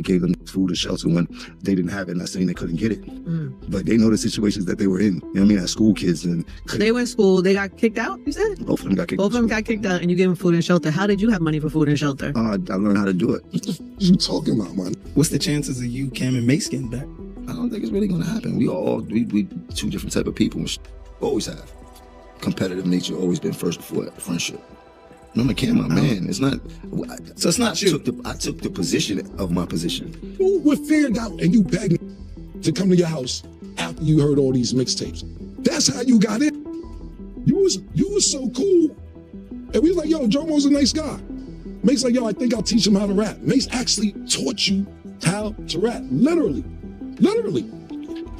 gave them food and shelter when they didn't have it. Not saying they couldn't get it, but they know the situations that they were in. You know what I mean? As school kids. And they were in school, they got kicked out, you said? Both of them got kicked out. Both of them got kicked out, and you gave them food and shelter. How did you have money for food and shelter? I learned how to do it. What you talking about, man? What's the chances of you, Cam, and Mase getting back? I don't think it's really gonna happen. We two different type of people. Always have. Competitive nature always been first before friendship. Remember, Cam, my man. It's not. So it's not you. I took the position of my position. You were figured out and you begged to come to your house after you heard all these mixtapes. That's how you got in. You was so cool. And we was like, yo, Jomo's a nice guy. Mace like, yo, I think I'll teach him how to rap. Mace actually taught you how to rap. Literally.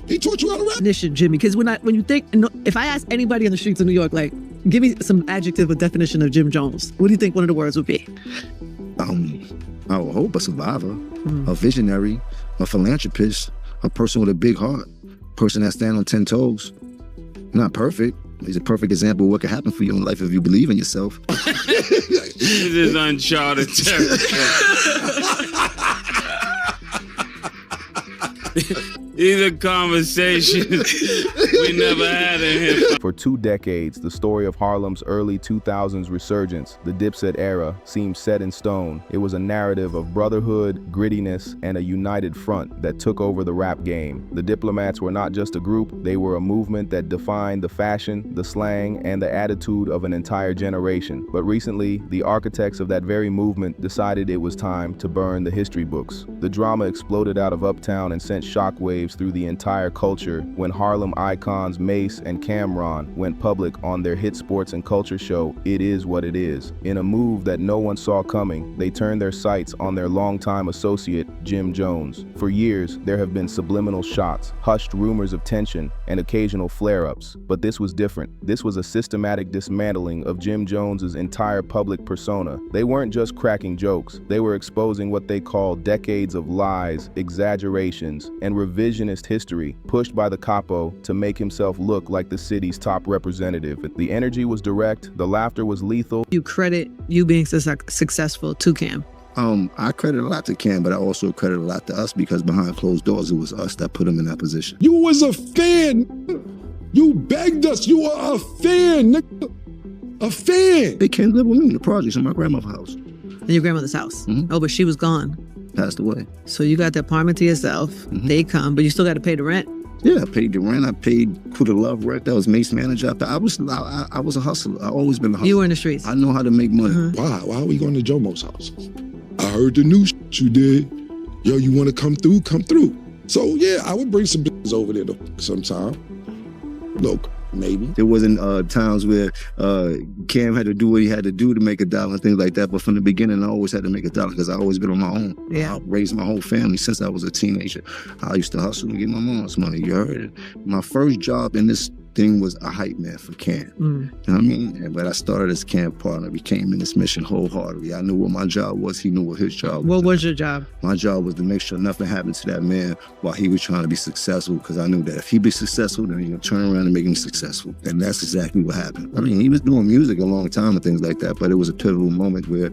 He taught you how to rap. Definition, Jimmy, because when you think, if I ask anybody on the streets of New York, like, give me some adjective or definition of Jim Jones, what do you think one of the words would be? I would hope a survivor, a visionary, a philanthropist, a person with a big heart, a person that stands on 10 toes. Not perfect. He's a perfect example of what could happen for you in life if you believe in yourself. This is uncharted territory. These are conversations we never had in here. For 2 decades, the story of Harlem's early 2000s resurgence, the Dipset era, seemed set in stone. It was a narrative of brotherhood, grittiness, and a united front that took over the rap game. The Diplomats were not just a group, they were a movement that defined the fashion, the slang, and the attitude of an entire generation. But recently, the architects of that very movement decided it was time to burn the history books. The drama exploded out of Uptown and sent shockwaves through the entire culture when Harlem icons Mase and Camron went public on their hit sports and culture show, It Is What It Is. In a move that no one saw coming, they turned their sights on their longtime associate, Jim Jones. For years, there have been subliminal shots, hushed rumors of tension, and occasional flare-ups. But this was different. This was a systematic dismantling of Jim Jones's entire public persona. They weren't just cracking jokes. They were exposing what they call decades of lies, exaggerations, and revisionist history pushed by the capo to make himself look like the city's top representative. The energy was direct, the laughter was lethal. You credit you being successful to Cam. I credit a lot to Cam, but I also credit a lot to us because behind closed doors, it was us that put him in that position. You was a fan. You begged us. You were a fan, nigga. A fan. They came live with me in the projects in my grandmother's house. In your grandmother's house? Oh, but she was gone. Passed away. So you got the apartment to yourself. They come, but you still got to pay the rent. Yeah, I paid the rent. I paid Coup de Love rent. That was Mase manager. I was a hustler. I always been a hustler. You were in the streets. I know how to make money. Why are we going to Jomo's house? I heard the new you did. Yo, you want to come through? Come through. So yeah, I would bring some business over there sometime. Look, maybe. There wasn't times where Cam had to do what he had to do to make $1 and things like that. But from the beginning, I always had to make $1 because I always been on my own. Yeah. I raised my whole family since I was a teenager. I used to hustle and get my mom's money. You heard it. My first job in this thing was a hype man for Cam. You know what I mean? But I started as Cam partner, became in this mission wholeheartedly. I knew what my job was. He knew what his job was. What was your job? My job was to make sure nothing happened to that man while he was trying to be successful, because I knew that if he be successful, then he gonna turn around and make him successful. And that's exactly what happened. I mean, he was doing music a long time and things like that, but it was a pivotal moment where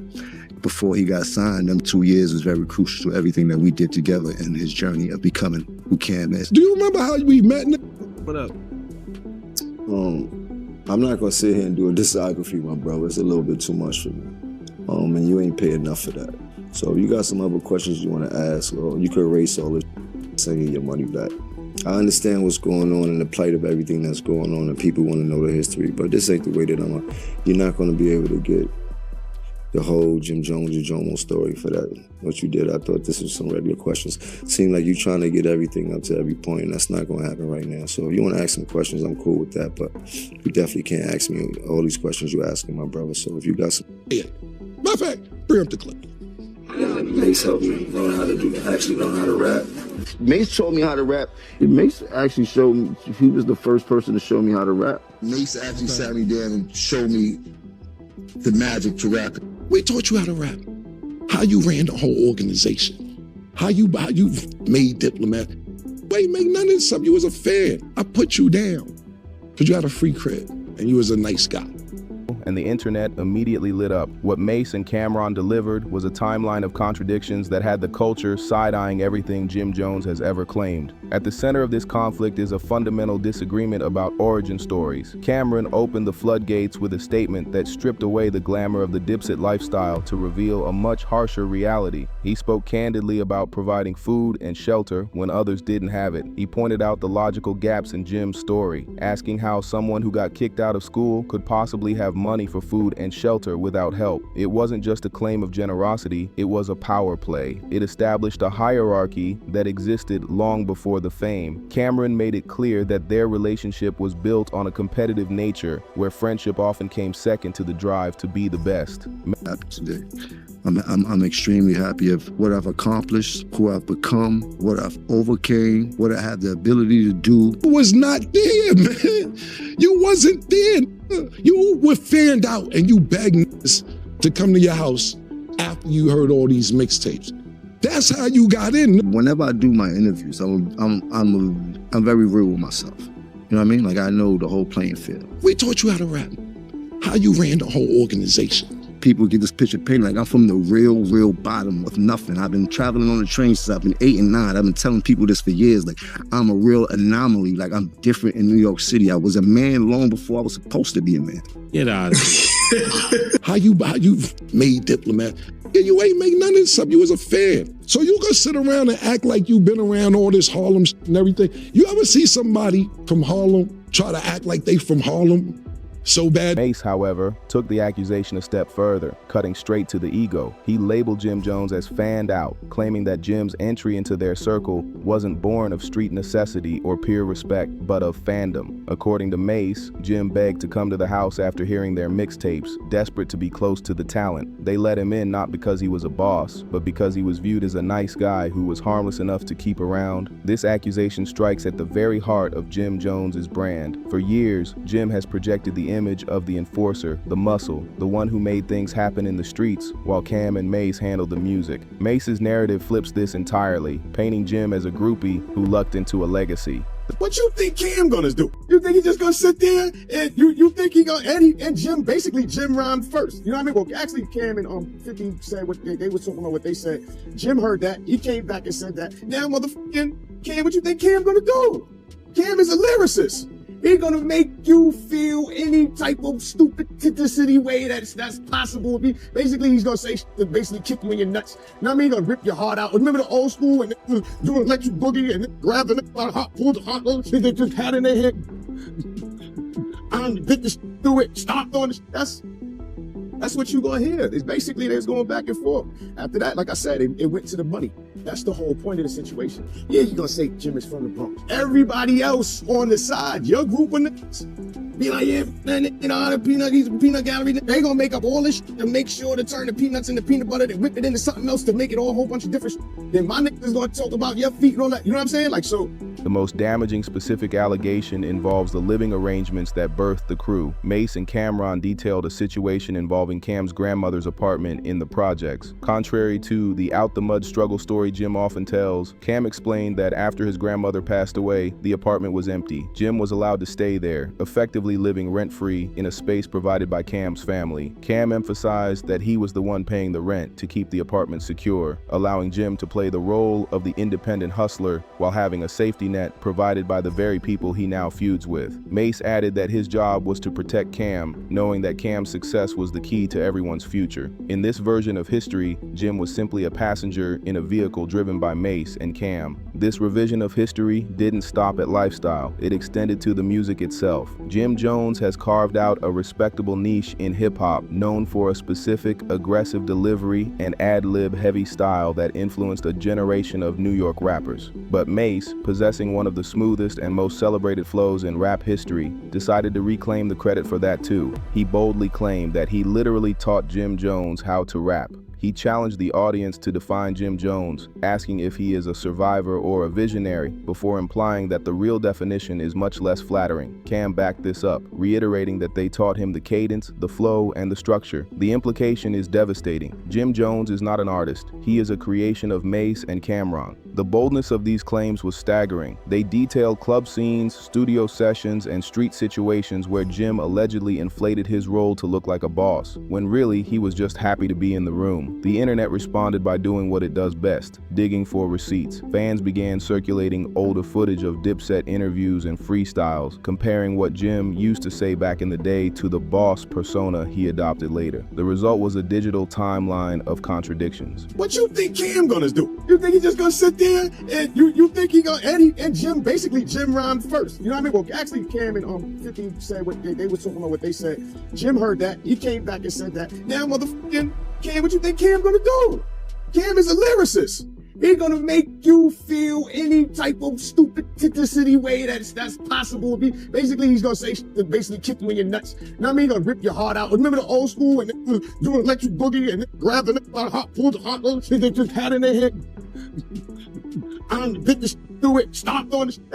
before he got signed, them 2 years was very crucial to everything that we did together in his journey of becoming who Cam is. Do you remember how we met? What up? I'm not gonna sit here and do a discography, my brother. It's a little bit too much for me. And you ain't paid enough for that. So if you got some other questions you wanna ask, or you could erase all this, send you your money back. I understand what's going on and the plight of everything that's going on, and people wanna know the history, but this ain't the way that you're not gonna be able to get the whole Jim Jones or Jomo story for that. What you did, I thought this was some regular questions. Seemed like you trying to get everything up to every point, and that's not gonna happen right now. So if you wanna ask some questions, I'm cool with that, but you definitely can't ask me all these questions you're asking, my brother. So if you got some... Yeah. Matter of fact, bring up the clip. Mase helped me learn how to rap. Mase taught me how to rap. Mase actually showed me, he was the first person to show me how to rap. Mase actually sat me down and showed me the magic to rap. We taught you how to rap. How you ran the whole organization. How you made Diplomat. We ain't make none of this stuff. You was a fan. I put you down because you had a free crib and you was a nice guy. and the internet immediately lit up. What Mase and Camron delivered was a timeline of contradictions that had the culture side-eyeing everything Jim Jones has ever claimed. At the center of this conflict is a fundamental disagreement about origin stories. Camron opened the floodgates with a statement that stripped away the glamour of the Dipset lifestyle to reveal a much harsher reality. He spoke candidly about providing food and shelter when others didn't have it. He pointed out the logical gaps in Jim's story, asking how someone who got kicked out of school could possibly have money for food and shelter without help. It wasn't just a claim of generosity, it was a power play. It established a hierarchy that existed long before the fame. Camron made it clear that their relationship was built on a competitive nature, where friendship often came second to the drive to be the best. Today, I'm extremely happy of what I've accomplished, who I've become, what I've overcame, what I have the ability to do. You was not there, man. You wasn't there. You were fanned out and you begged us to come to your house after you heard all these mixtapes. That's how you got in. Whenever I do my interviews, I'm very real with myself. You know what I mean? Like, I know the whole playing field. We taught you how to rap, how you ran the whole organization. People get this picture painted like I'm from the real bottom of nothing. I've been traveling on the train since I've been 8 and 9. I've been telling people this for years. Like, I'm a real anomaly. Like, I'm different in New York City. I was a man long before I was supposed to be a man. Get out of here. How you made Diplomat? Yeah, you ain't made none of this stuff. You was a fan. So you gonna sit around and act like you been around all this Harlem and everything. You ever see somebody from Harlem try to act like they from Harlem so bad? Mase, however, took the accusation a step further, cutting straight to the ego. He labeled Jim Jones as fanned out, claiming that Jim's entry into their circle wasn't born of street necessity or peer respect, but of fandom. According to Mase, Jim begged to come to the house after hearing their mixtapes, desperate to be close to the talent. They let him in not because he was a boss, but because he was viewed as a nice guy who was harmless enough to keep around. This accusation strikes at the very heart of Jim Jones's brand. For years, Jim has projected the image of the enforcer, the muscle, the one who made things happen in the streets, while Cam and Mase handled the music. Mase's narrative flips this entirely, painting Jim as a groupie who lucked into a legacy. What you think Cam gonna do? You think he just gonna sit there and you think he gonna and Jim basically Jim rhymed first? You know what I mean? Well, actually Cam and 50 said what they was talking about what they said. Jim heard that. He came back and said that. Now motherfucking Cam, what you think Cam gonna do? Cam is a lyricist. He's gonna make you feel any type of stupidity way that's possible. Basically, he's gonna say to basically kick you in your nuts. You know what I mean? He's gonna rip your heart out. Remember the old school and they was doing electric boogie and grab the heart, pull the heart, they just had in their head. Get this through it, stop doing this. That's what you gonna hear. It's basically they was going back and forth. After that, like I said, it went to the money. That's the whole point of the situation. Yeah, you're gonna say Jim is from the Bronx. Everybody else on the side, your group of niggas, be like, yeah, man, you know, the peanut gallery, they gonna make up all this shit to make sure to turn the peanuts into peanut butter, then whip it into something else to make it all a whole bunch of different shit. Then my niggas gonna talk about your feet and all that. You know what I'm saying? Like, so. The most damaging specific allegation involves the living arrangements that birthed the crew. Mase and Camron detailed a situation involving Cam's grandmother's apartment in the projects. Contrary to the out-the-mud struggle story Jim often tells, Cam explained that after his grandmother passed away, the apartment was empty. Jim was allowed to stay there, effectively living rent-free in a space provided by Cam's family. Cam emphasized that he was the one paying the rent to keep the apartment secure, allowing Jim to play the role of the independent hustler while having a safety net provided by the very people he now feuds with. Mase added that his job was to protect Cam, knowing that Cam's success was the key to everyone's future. In this version of history, Jim was simply a passenger in a vehicle driven by Mase and Cam. This revision of history didn't stop at lifestyle, it extended to the music itself. Jim Jones has carved out a respectable niche in hip-hop, known for a specific, aggressive delivery and ad-lib heavy style that influenced a generation of New York rappers. But Mase, possessing one of the smoothest and most celebrated flows in rap history, decided to reclaim the credit for that too. He boldly claimed that he literally taught Jim Jones how to rap. He challenged the audience to define Jim Jones, asking if he is a survivor or a visionary, before implying that the real definition is much less flattering. Cam backed this up, reiterating that they taught him the cadence, the flow, and the structure. The implication is devastating. Jim Jones is not an artist. He is a creation of Mase and Camron. The boldness of these claims was staggering. They detailed club scenes, studio sessions, and street situations where Jim allegedly inflated his role to look like a boss, when really he was just happy to be in the room. The internet responded by doing what it does best, digging for receipts. Fans began circulating older footage of Dipset interviews and freestyles, comparing what Jim used to say back in the day to the boss persona he adopted later. The result was a digital timeline of contradictions. What you think Cam gonna do? You think he just gonna sit there and you think he gonna and Jim basically Jim rhymed first? You know what I mean? Well, actually, Cam and 50 said what they were talking about what they said. Jim heard that. He came back and said that. Now, motherfucking Cam, what you think Cam gonna do? Cam is a lyricist. He's gonna make you feel any type of stupidity way that's possible. Basically, he's gonna say shit that basically kick you in your nuts. You know what I mean? He's gonna rip your heart out. Remember the old school and they was doing electric boogie and grab the heart, pulled the heart, they just had in their head. Bit the shit through it, stomped on the shit.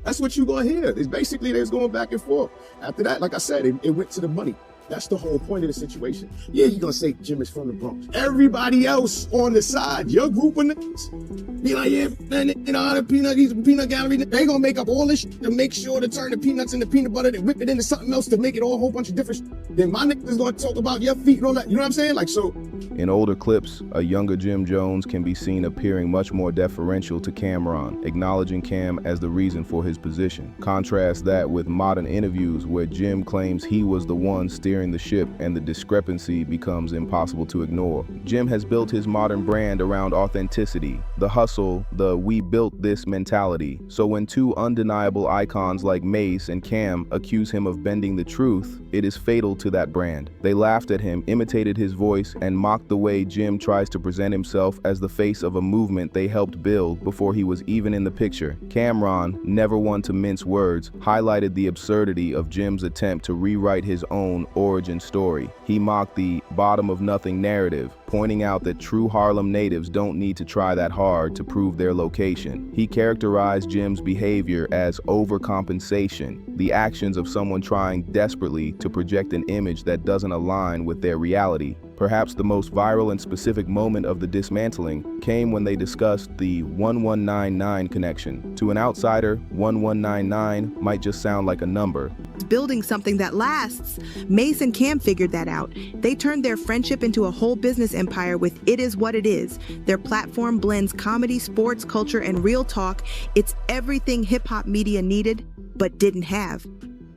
That's what you're gonna hear. It's basically they was going back and forth. After that, like I said, it went to the money. That's the whole point of the situation. Yeah, you're gonna say Jim is from the Bronx. Everybody else on the side, your group of niggas, be like, yeah, man, you know, the peanut gallery, they gonna make up all this shit to make sure to turn the peanuts into peanut butter, and whip it into something else to make it all a whole bunch of different shit. Then my niggas gonna talk about your feet and all that. You know what I'm saying? Like, so. In older clips, a younger Jim Jones can be seen appearing much more deferential to Camron, acknowledging Cam as the reason for his position. Contrast that with modern interviews where Jim claims he was the one steering the ship, and the discrepancy becomes impossible to ignore. Jim has built his modern brand around authenticity, the hustle, the we built this mentality. So when two undeniable icons like Mase and Cam accuse him of bending the truth, it is fatal to that brand. They laughed at him, imitated his voice, and mocked the way Jim tries to present himself as the face of a movement they helped build before he was even in the picture. Camron, never one to mince words, highlighted the absurdity of Jim's attempt to rewrite his own origin story. He mocked the bottom of nothing narrative, pointing out that true Harlem natives don't need to try that hard to prove their location. He characterized Jim's behavior as overcompensation, the actions of someone trying desperately to project an image that doesn't align with their reality. Perhaps the most viral and specific moment of the dismantling came when they discussed the 1199 connection. To an outsider, 1199 might just sound like a number. Building something that lasts. Mase and Cam figured that out. They turned their friendship into a whole business empire with It Is What It Is. Their platform blends comedy, sports, culture, and real talk. It's everything hip-hop media needed, but didn't have.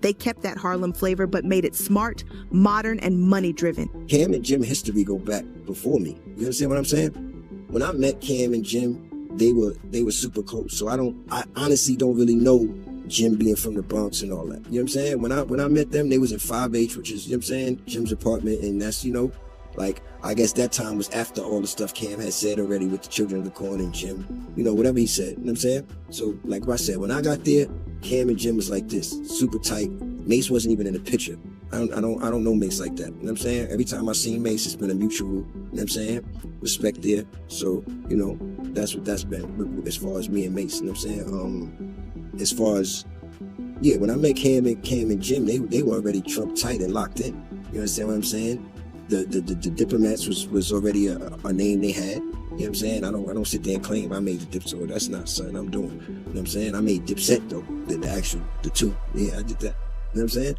They kept that Harlem flavor, but made it smart, modern, and money-driven. Cam and Jim history go back before me. You understand what I'm saying? When I met Cam and Jim, they were super close. So I honestly don't really know Jim being from the Bronx and all that. You know what I'm saying? When I met them, they was in 5H, which is, you know what I'm saying, Jim's apartment, and that's, you know, like, I guess that time was after all the stuff Cam had said already with the Children of the Corn and Jim, you know, whatever he said, you know what I'm saying? So, like I said, when I got there, Cam and Jim was like this, super tight. Mase wasn't even in the picture. I don't know Mase like that, you know what I'm saying? Every time I seen Mase, it's been a mutual, you know what I'm saying? Respect there. So, you know, that's what that's been as far as me and Mase, you know what I'm saying? As far as, yeah, when I met Cam and Jim, they were already Trump tight and locked in. You understand what I'm saying? The Diplomats was already a name they had. You know what I'm saying? I don't sit there and claim I made the Dipset. That's not something I'm doing. You know what I'm saying? I made Dipset though, the two. Yeah, I did that. You know what I'm saying?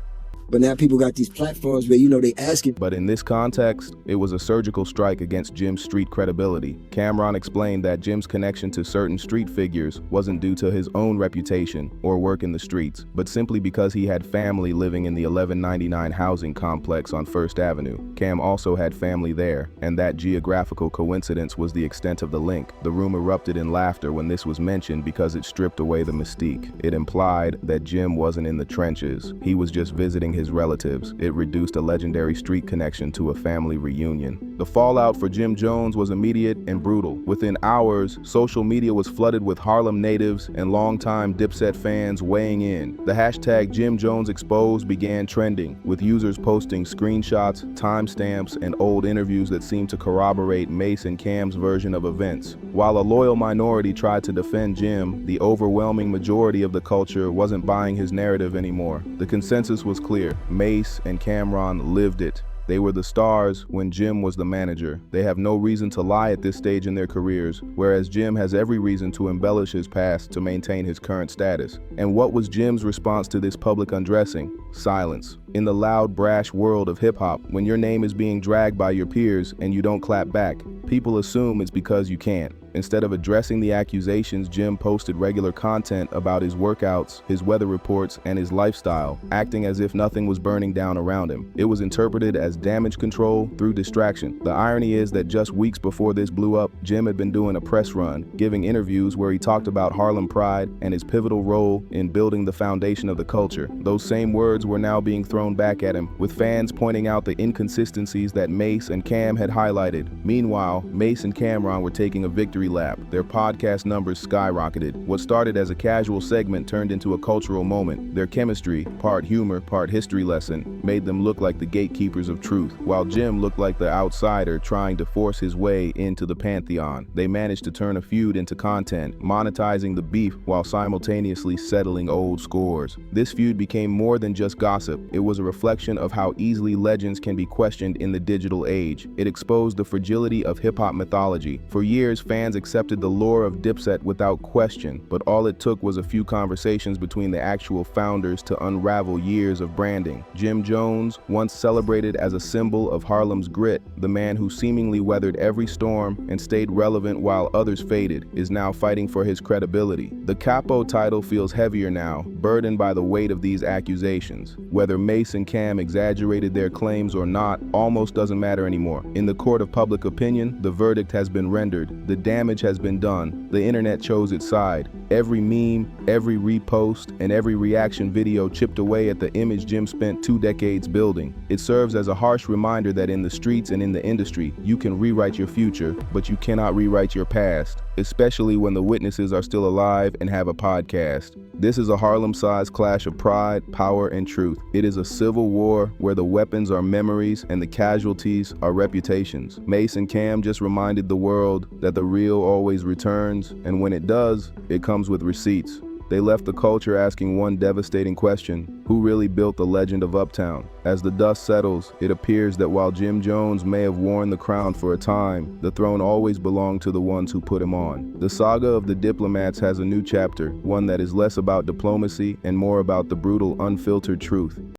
But now people got these platforms where, you know, they asking. But in this context, it was a surgical strike against Jim's street credibility. Camron explained that Jim's connection to certain street figures wasn't due to his own reputation or work in the streets, but simply because he had family living in the 1199 housing complex on First Avenue. Cam also had family there, and that geographical coincidence was the extent of the link. The room erupted in laughter when this was mentioned because it stripped away the mystique. It implied that Jim wasn't in the trenches. He was just visiting his relatives. It reduced a legendary street connection to a family reunion. The fallout for Jim Jones was immediate and brutal. Within hours, social media was flooded with Harlem natives and longtime Dipset fans weighing in. The hashtag Jim Jones Exposed began trending, with users posting screenshots, timestamps, and old interviews that seemed to corroborate Mase and Cam's version of events. While a loyal minority tried to defend Jim, the overwhelming majority of the culture wasn't buying his narrative anymore. The consensus was clear: Mase and Camron lived it. They were the stars when Jim was the manager. They have no reason to lie at this stage in their careers, whereas Jim has every reason to embellish his past to maintain his current status. And what was Jim's response to this public undressing? Silence. In the loud, brash world of hip-hop, when your name is being dragged by your peers and you don't clap back, people assume it's because you can't. Instead of addressing the accusations, Jim posted regular content about his workouts, his weather reports, and his lifestyle, acting as if nothing was burning down around him. It was interpreted as damage control through distraction. The irony is that just weeks before this blew up, Jim had been doing a press run, giving interviews where he talked about Harlem pride and his pivotal role in building the foundation of the culture. Those same words were now being thrown back at him, with fans pointing out the inconsistencies that Mase and Cam had highlighted. Meanwhile, Mase and Camron were taking a victory lap. Their podcast numbers skyrocketed. What started as a casual segment turned into a cultural moment. Their chemistry, part humor, part history lesson, made them look like the gatekeepers of truth, while Jim looked like the outsider trying to force his way into the pantheon. They managed to turn a feud into content, monetizing the beef while simultaneously settling old scores. This feud became more than just gossip. It was a reflection of how easily legends can be questioned in the digital age. It exposed the fragility of hip-hop mythology. For years, fans accepted the lore of Dipset without question, but all it took was a few conversations between the actual founders to unravel years of branding. Jim Jones, once celebrated as a symbol of Harlem's grit, the man who seemingly weathered every storm and stayed relevant while others faded, is now fighting for his credibility. The Capo title feels heavier now, burdened by the weight of these accusations. Whether Mase and Cam exaggerated their claims or not almost doesn't matter anymore. In the court of public opinion, the verdict has been rendered. The damage has been done. The internet chose its side. Every meme, every repost, and every reaction video chipped away at the image Jim spent 2 decades building. It serves as a harsh reminder that in the streets and in the industry, you can rewrite your future, but you cannot rewrite your past, especially when the witnesses are still alive and have a podcast. This is a Harlem-sized clash of pride, power, and truth. It is a civil war where the weapons are memories and the casualties are reputations. Mase and Cam just reminded the world that the real always returns, and when it does, it comes with receipts. They left the culture asking one devastating question: who really built the legend of Uptown? As the dust settles, it appears that while Jim Jones may have worn the crown for a time, the throne always belonged to the ones who put him on. The saga of the diplomats has a new chapter, one that is less about diplomacy and more about the brutal, unfiltered truth.